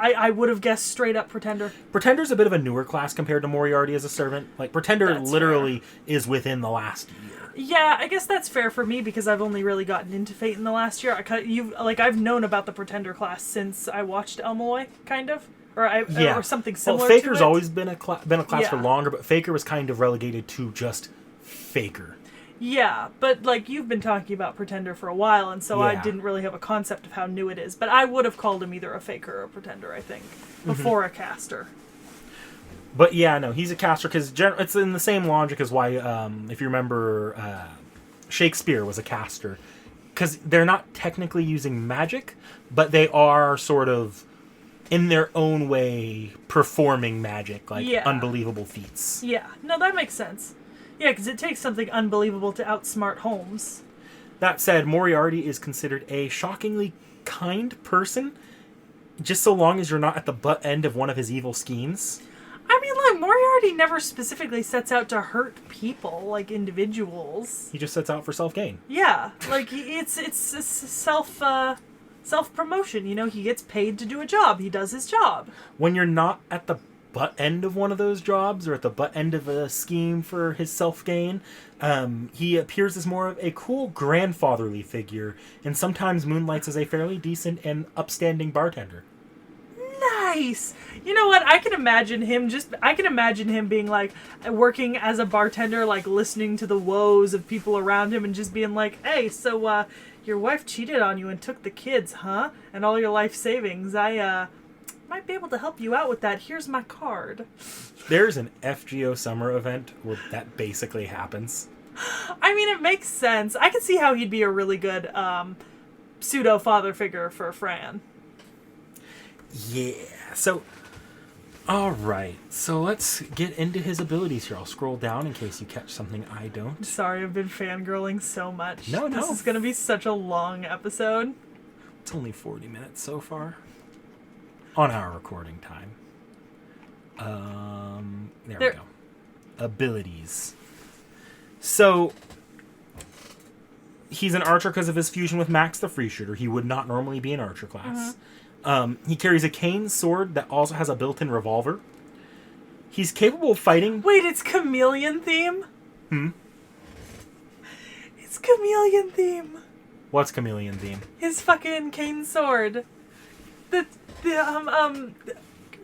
I would have guessed straight up Pretender. Pretender's a bit of a newer class compared to Moriarty as a servant. Like, Pretender That's literally is within the last year. Yeah, I guess that's fair for me because I've only really gotten into Fate in the last year. I've known about the Pretender class since I watched Elmaloy, kind of, or something similar. Well, Faker's to it. always been a class for Yeah. longer, but Faker was kind of relegated to just Faker. Yeah, but like you've been talking about Pretender for a while, and so I Yeah. didn't really have a concept of how new it is. But I would have called him either a Faker or a Pretender, I think, before a caster. But yeah, no, he's a caster because it's in the same logic as why, if you remember, Shakespeare was a caster. Because they're not technically using magic, but they are sort of, in their own way, performing magic, like unbelievable feats. Yeah, no, that makes sense. Yeah, because it takes something unbelievable to outsmart Holmes. That said, Moriarty is considered a shockingly kind person, just so long as you're not at the butt end of one of his evil schemes. I mean, like, Moriarty never specifically sets out to hurt people, like individuals. He just sets out for self-gain. Yeah, like, it's self-promotion, you know? He gets paid to do a job. He does his job. When you're not at the butt end of one of those jobs, or at the butt end of a scheme for his self-gain. He appears as more of a cool grandfatherly figure, and sometimes moonlights as a fairly decent and upstanding bartender. Nice. You know what? I can imagine him being like working as a bartender, like listening to the woes of people around him and just being like, "Hey, so your wife cheated on you and took the kids, huh? And all your life savings. I might be able to help you out with that. Here's my card." There's an FGO summer event where that basically happens. I mean, it makes sense. I can see how he'd be a really good pseudo father figure for Fran. Yeah. So, all right. So let's get into his abilities here. I'll scroll down in case you catch something I don't. Sorry, I've been fangirling so much. No. This is going to be such a long episode. It's only 40 minutes so far on our recording time. There we go. Abilities. So, he's an archer because of his fusion with Max the Free Shooter. He would not normally be an archer class. He carries a cane sword that also has a built-in revolver. He's capable of fighting... Wait, it's chameleon theme? It's chameleon theme. What's chameleon theme? His fucking cane sword. You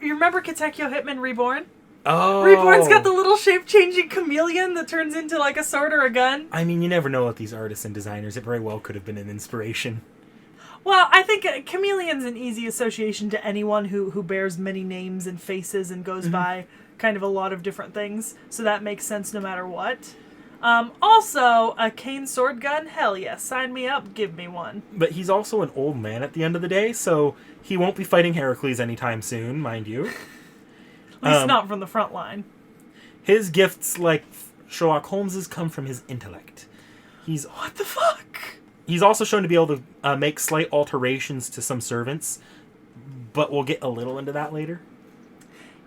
remember Katekyo Hitman Reborn? Oh! Reborn's got the little shape-changing chameleon that turns into like a sword or a gun. I mean, you never know with these artists and designers. It very well could have been an inspiration. Well, I think chameleon's an easy association to anyone who bears many names and faces and goes by kind of a lot of different things. So that makes sense no matter what. Also, a cane sword gun? Hell yes. Sign me up. Give me one. But he's also an old man at the end of the day, so he won't be fighting Heracles anytime soon, mind you. At least not from the front line. His gifts, like Sherlock Holmes's, come from his intellect. What the fuck? He's also shown to be able to make slight alterations to some servants, but we'll get a little into that later.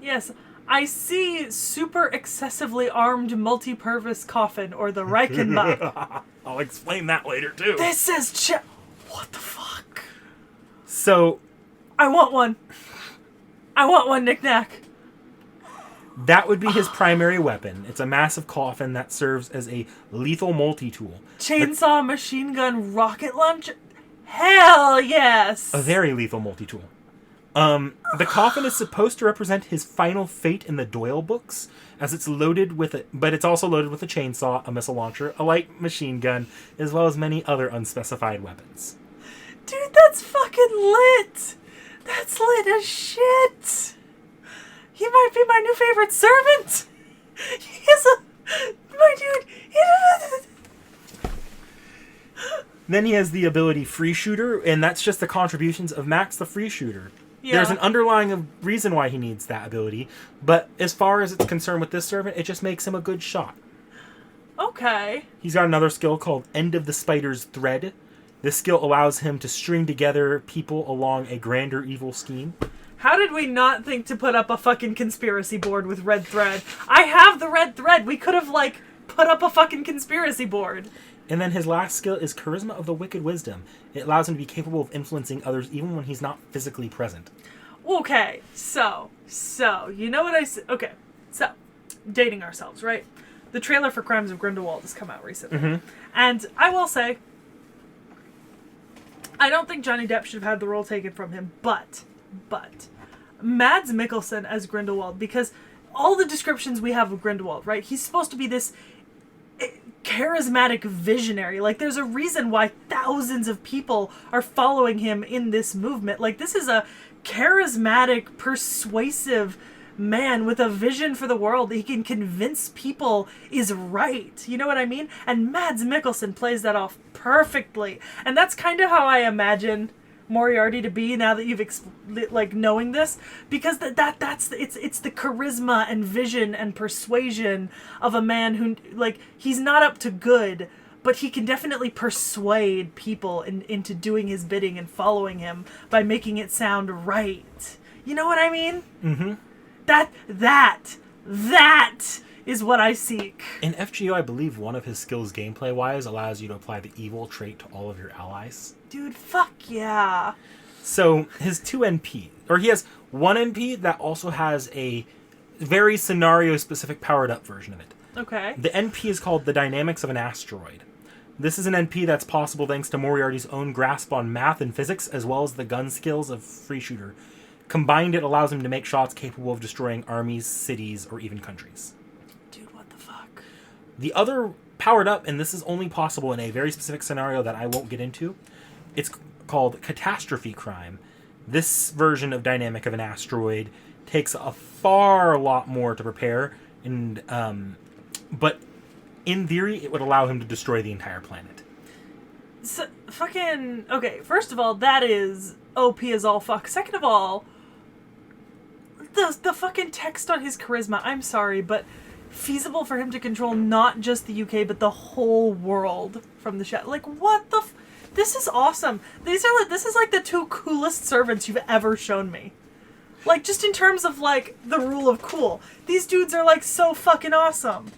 Yes, I see super excessively armed multi-purpose coffin, or the Reichenbach. I'll explain that later, too. This is what the fuck? So... I want one. I want one, knick-knack. That would be his primary weapon. It's a massive coffin that serves as a lethal multi-tool. Chainsaw, machine gun, rocket launcher? Hell yes! A very lethal multi-tool. The coffin is supposed to represent his final fate in the Doyle books, as it's loaded with but it's also loaded with a chainsaw, a missile launcher, a light machine gun, as well as many other unspecified weapons. Dude, that's fucking lit! That's lit as shit! He might be my new favorite servant! He is my dude! Then he has the ability Free Shooter, and that's just the contributions of Max the Free Shooter. Yeah. There's an underlying reason why he needs that ability, but as far as it's concerned with this servant, it just makes him a good shot. Okay. He's got another skill called End of the Spider's Thread. This skill allows him to string together people along a grander evil scheme. How did we not think to put up a fucking conspiracy board with red thread? I have the red thread. We could have, put up a fucking conspiracy board. And then his last skill is Charisma of the Wicked Wisdom. It allows him to be capable of influencing others even when he's not physically present. Okay, so, you know what okay, so, dating ourselves, right? The trailer for Crimes of Grindelwald has come out recently. And I will say, I don't think Johnny Depp should have had the role taken from him, but, Mads Mikkelsen as Grindelwald, because all the descriptions we have of Grindelwald, right? He's supposed to be this charismatic visionary. There's a reason why thousands of people are following him in this movement. This is a charismatic, persuasive man with a vision for the world that he can convince people is right. You know what I mean? And Mads Mikkelsen plays that off perfectly. And that's kind of how I imagine Moriarty to be now that you've knowing this, because it's the charisma and vision and persuasion of a man who he's not up to good, but he can definitely persuade people into doing his bidding and following him by making it sound right. You know what I mean? Mm-hmm. That is what I seek. In FGO, I believe one of his skills gameplay-wise allows you to apply the evil trait to all of your allies. Dude, fuck yeah. So, his 2 NP, or he has 1 NP that also has a very scenario-specific powered-up version of it. Okay. The NP is called the Dynamics of an Asteroid. This is an NP that's possible thanks to Moriarty's own grasp on math and physics, as well as the gun skills of Free Shooter. Combined, it allows him to make shots capable of destroying armies, cities, or even countries. Dude, what the fuck? The other powered up, and this is only possible in a very specific scenario that I won't get into, it's called Catastrophe Crime. This version of Dynamic of an Asteroid takes a far lot more to prepare, and but in theory, it would allow him to destroy the entire planet. So, fucking... Okay, first of all, that is OP as all fuck. Second of all, the fucking text on his charisma, I'm sorry, but feasible for him to control not just the UK, but the whole world from the shadow. Like, what the... This is awesome. This is like the two coolest servants you've ever shown me. Like, just in terms of, like, the rule of cool. These dudes are, like, so fucking awesome.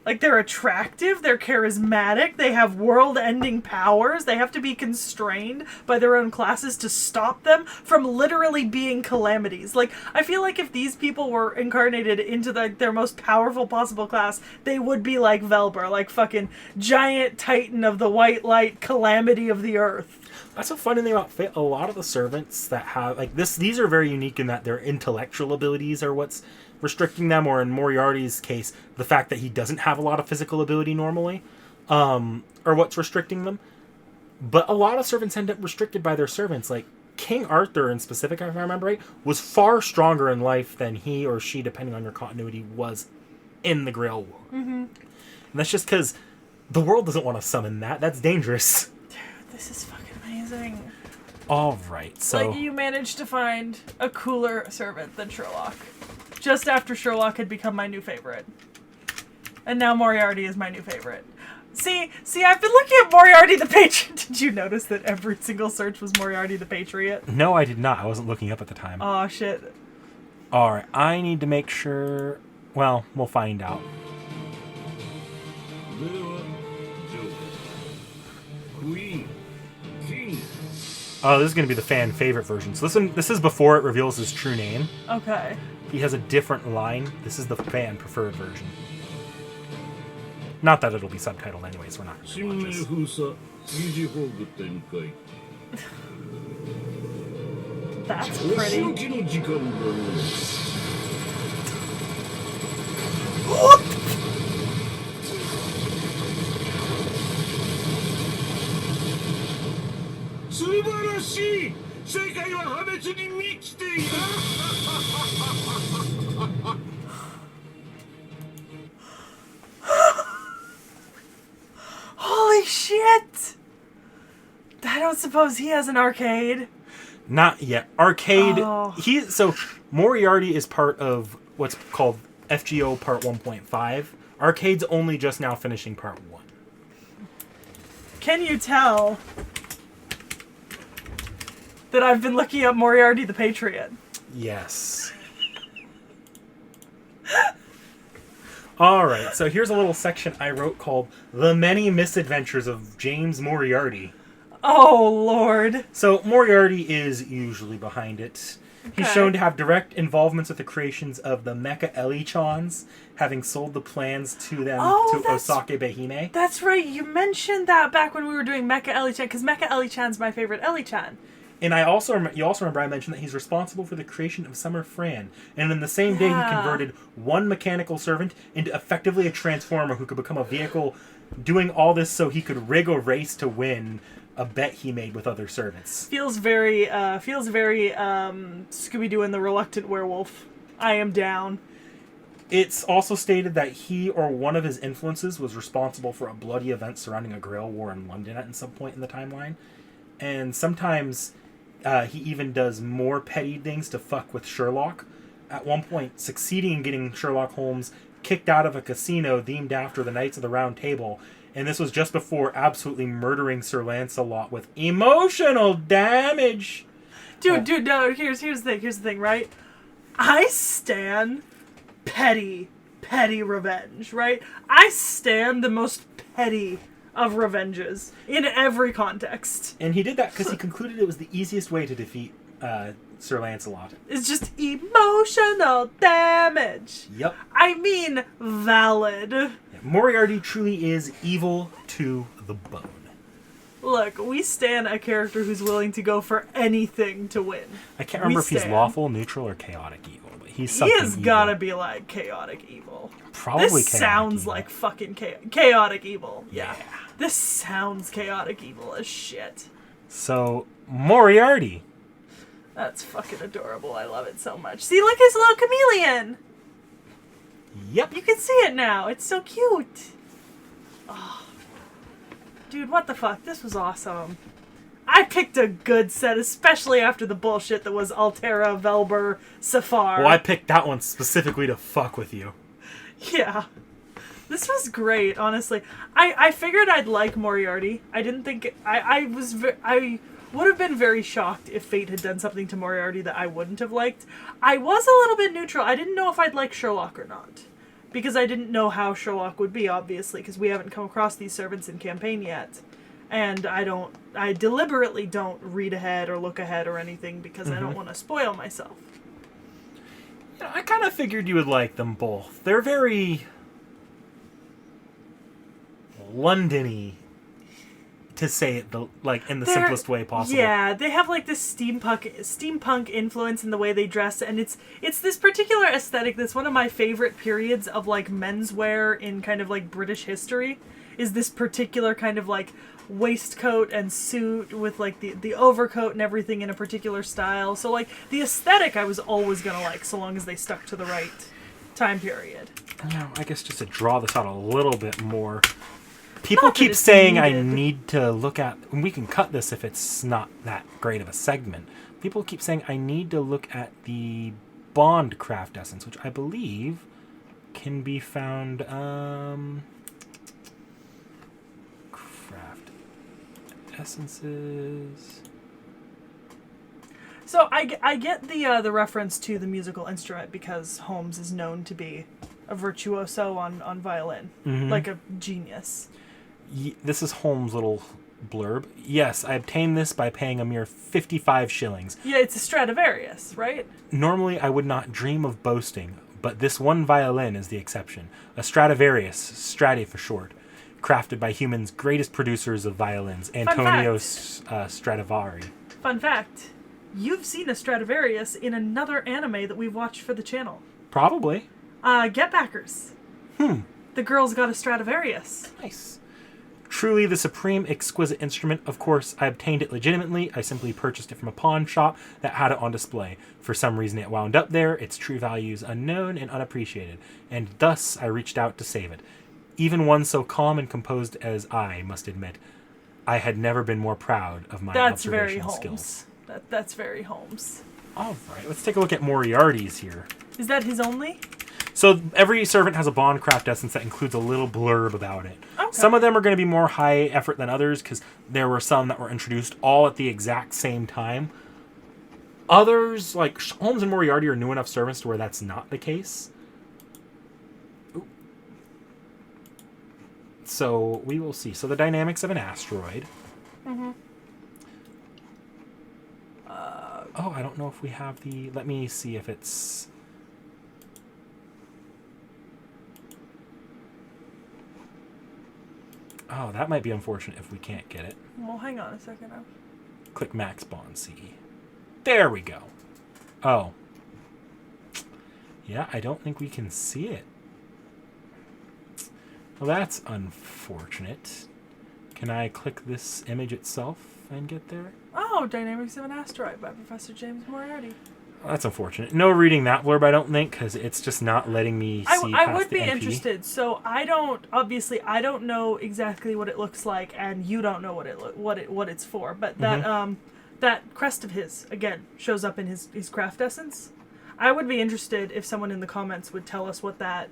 Like, they're attractive, they're charismatic, they have world-ending powers, they have to be constrained by their own classes to stop them from literally being calamities. Like, I feel like if these people were incarnated into their most powerful possible class, they would be like Velber, like fucking giant titan of the white light, calamity of the earth. That's a funny thing about a lot of the servants that have, like, these are very unique in that their intellectual abilities are what's restricting them, or in Moriarty's case, the fact that he doesn't have a lot of physical ability normally, or what's restricting them. But a lot of servants end up restricted by their servants. Like, King Arthur in specific, if I remember right, was far stronger in life than he or she, depending on your continuity, was in the Grail War. Mm-hmm. And that's just because the world doesn't want to summon that. That's dangerous. Dude, this is fucking amazing. All right, so... Like, you managed to find a cooler servant than Sherlock. Just after Sherlock had become my new favorite. And now Moriarty is my new favorite. See, I've been looking at Moriarty the Patriot. Did you notice that every single search was Moriarty the Patriot? No, I did not. I wasn't looking up at the time. Aw, shit. Alright, I need to make sure... Well, we'll find out. Oh, this is going to be the fan favorite version. So this is before it reveals his true name. Okay. He has a different line. This is the fan preferred version. Not that it'll be subtitled anyways, we're not going to watch this. That's pretty. What? Holy shit! I don't suppose he has an arcade. Not yet. Arcade. Oh. So Moriarty is part of what's called FGO Part 1.5. Arcade's only just now finishing Part 1. Can you tell that I've been looking up Moriarty the Patriot? Yes. Alright, so here's a little section I wrote called The Many Misadventures of James Moriarty. Oh, Lord. So, Moriarty is usually behind it. Okay. He's shown to have direct involvements with the creations of the Mecha Elichons, having sold the plans to them to Osake Behime. That's right, you mentioned that back when we were doing Mecha Eli-chan, because Mecha Eli-chan's my favorite Eli-chan. And you also remember I mentioned that he's responsible for the creation of Summer Fran. And in the same day, he converted one mechanical servant into effectively a transformer who could become a vehicle, doing all this so he could rig a race to win a bet he made with other servants. Feels very Scooby-Doo and the Reluctant Werewolf. I am down. It's also stated that he or one of his influences was responsible for a bloody event surrounding a Grail War in London at some point in the timeline. And sometimes he even does more petty things to fuck with Sherlock. At one point, succeeding in getting Sherlock Holmes kicked out of a casino themed after the Knights of the Round Table. And this was just before absolutely murdering Sir Lancelot with emotional damage. Dude, no, here's the thing, right? I stan petty revenge, right? I stan the most petty of revenges in every context. And he did that because he concluded it was the easiest way to defeat Sir Lancelot. It's just emotional damage. Yep. I mean, valid. Yeah, Moriarty truly is evil to the bone. Look, we stan a character who's willing to go for anything to win. I can't remember if he's stan. lawful, neutral, or chaotic evil, but he's He something has evil. gotta be like chaotic evil. Probably This chaotic sounds evil. like fucking chaotic evil. Yeah. Yeah. This sounds chaotic evil as shit. So, Moriarty. That's fucking adorable. I love it so much. See, look, his little chameleon. Yep. You can see it now. It's so cute. Oh. Dude, what the fuck? This was awesome. I picked a good set, especially after the bullshit that was Altera, Velber, Safar. Well, I picked that one specifically to fuck with you. Yeah. This was great, honestly. I figured I'd like Moriarty. I didn't think... I would have been very shocked if Fate had done something to Moriarty that I wouldn't have liked. I was a little bit neutral. I didn't know if I'd like Sherlock or not. Because I didn't know how Sherlock would be, obviously, because we haven't come across these servants in campaign yet. And I deliberately don't read ahead or look ahead or anything because I don't want to spoil myself. Yeah, I kind of figured you would like them both. They're very London-y, to say it in the simplest way possible. Yeah, they have like this steampunk influence in the way they dress, and it's this particular aesthetic that's one of my favorite periods of like menswear in kind of like British history. Is this particular kind of like waistcoat and suit with like the overcoat and everything in a particular style. So like the aesthetic I was always gonna like, so long as they stuck to the right time period. Yeah, I guess just to draw this out a little bit more. People Not that keep it's saying I needed. need to look at, and we can cut this if it's not that great of a segment. People keep saying I need to look at the Bond craft essence, which I believe can be found, craft essences. So I get the reference to the musical instrument because Holmes is known to be a virtuoso on violin, like a genius. This is Holmes' little blurb. Yes, I obtained this by paying a mere 55 shillings. Yeah, it's a Stradivarius, right? Normally, I would not dream of boasting, but this one violin is the exception. A Stradivarius, Strati for short, crafted by humans' greatest producers of violins, Antonio Stradivari. Fun fact, you've seen a Stradivarius in another anime that we've watched for the channel. Probably. Get Backers. The girl's got a Stradivarius. Nice. Truly the supreme exquisite instrument. Of course, I obtained it legitimately. I simply purchased it from a pawn shop that had it on display. For some reason it wound up there, its true values unknown and unappreciated, and thus I reached out to save it. Even one so calm and composed as I must admit, I had never been more proud of my That's very observational Holmes. skills. That's very Holmes. All right, let's take a look at Moriarty's here. Is that his only? So every servant has a Bond craft essence that includes a little blurb about it. Okay. Some of them are going to be more high effort than others because there were some that were introduced all at the exact same time. Others, like Holmes and Moriarty, are new enough servants to where that's not the case. Ooh. So we will see. So the dynamics of an asteroid. Oh, I don't know if we have the... Let me see if it's... Oh, that might be unfortunate if we can't get it. Well, hang on a second. Click Max Bond C. There we go. Oh. Yeah, I don't think we can see it. Well, that's unfortunate. Can I click this image itself and get there? Oh, Dynamics of an Asteroid by Professor James Moriarty. Well, that's unfortunate. No reading that blurb, I don't think, because it's just not letting me see I past would the be NP. interested. So I don't know exactly what it looks like, and you don't know what it's for. But that that crest of his again shows up in his craft essence. I would be interested if someone in the comments would tell us what that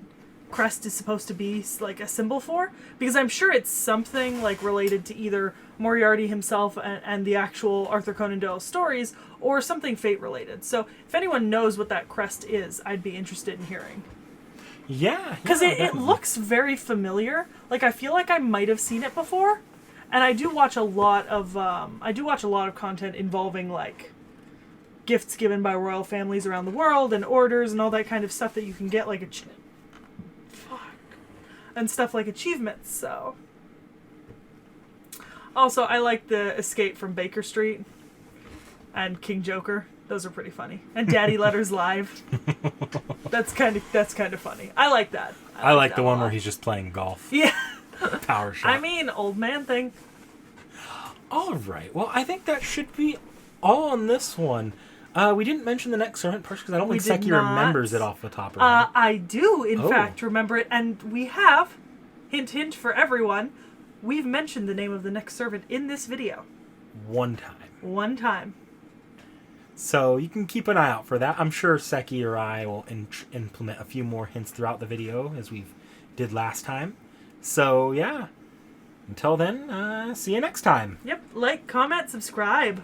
crest is supposed to be like a symbol for, because I'm sure it's something like related to either Moriarty himself and the actual Arthur Conan Doyle stories, or something Fate related. So if anyone knows what that crest is, I'd be interested in hearing. Yeah, Because it definitely. looks very familiar. Like I feel like I might have seen it before, and I do watch a lot of content involving like gifts given by royal families around the world and orders and all that kind of stuff that you can get, like and stuff like achievements. So also, I like the escape from Baker Street and King Joker. Those are pretty funny. And Daddy Letters Live. That's kind of funny. I like that. I like the one where he's just playing golf. Yeah. Power shot. I mean, old man thing. All right. Well, I think that should be all on this one. We didn't mention the next servant person because I don't think Sekhie remembers it off the top of her head. I do, in fact, remember it. And we have, hint, hint for everyone, we've mentioned the name of the next servant in this video. One time. So you can keep an eye out for that. I'm sure Sekhie or I will implement a few more hints throughout the video as we did last time. So, yeah. Until then, see you next time. Yep. Like, comment, subscribe.